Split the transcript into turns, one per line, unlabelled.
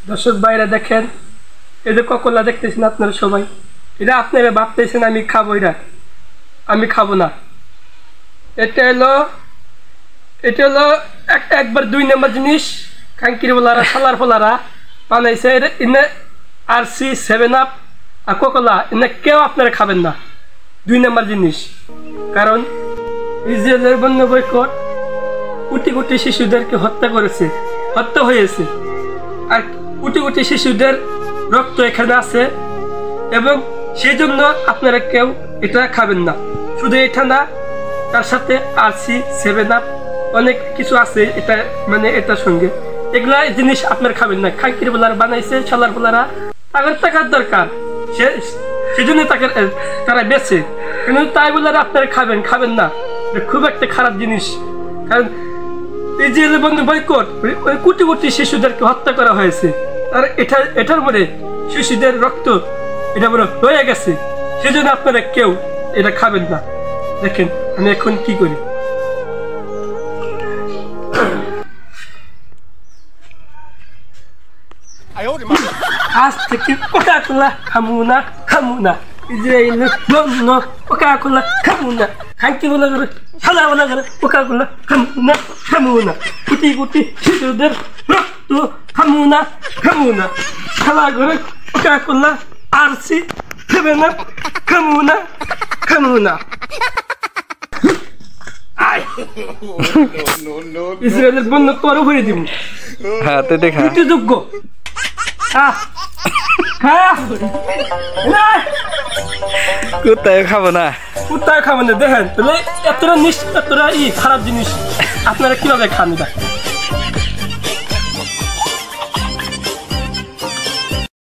দর্শক ভাইরা দেখেন, এই যে কোকোলা দেখতেছেন আপনারা সবাই, এটা আপনারা ভাবতেছেন আমি খাবো, এটা আমি খাবো না। এটা হলো একবার 2 নম্বর জিনিস কাঙ্কির বলারা সালার ফলারা বানাইছে। এনে RC 7 আপ আর কোকোলা এনে কেউ আপনারা খাবেন না। 2 নম্বর জিনিস, কারণ ইসরায়েলের বন্য বয়কট কোটি কোটি শিশুদেরকে হত্যা হয়েছে, আর কোটি কোটি শিশুদের রক্ত এখানে আছে, এবং সেই জন্য আপনারা কেউ এটা খাবেন না। শুধু এটা না, তার সাথে RC 7 আপ অনেক কিছু আছে, এটা মানে এটার সঙ্গে এগুলা জিনিস আপনারা খাবেন না। খাঙ্কির বলারা বানাইছে শালার বলারা, তাদের টাকার দরকার, সেজন্য তারা বেছে, কিন্তু তাই বলারা আপনারা খাবেন না। খুব একটা খারাপ জিনিস, কারণ ইসরায়েলের বন্ধু বয়কট কোটি কোটি শিশুদেরকে হত্যা করা হয়েছে, আর এটার মধ্যে শিশুদের রক্ত এটা বড় রয়ে গেছে, সেজন্য আপনারা কেউ এটা খাবেন না। দেখেন আমি এখন কি করি, আজ থেকে কোকা-কোলা খামু না। ইসরায়েলের বন্য কোকা-কোলা খামু না। খাঙ্কি বলা করে শালা বলা করে কোকা-কোলা খামু না। কোটি কোটি শিশুদের রক্ত খামু না। শালা করে কোকা-কোলা RC 7 আপ খামু না। ইসরায়েলের বন্য তোর ভরে দিব।
হ্যাঁ তো দেখা
যোগ্য
কুত্তায় খাবো না।
দেখেন তাহলে এতটা খারাপ জিনিস আপনারা কিভাবে খান?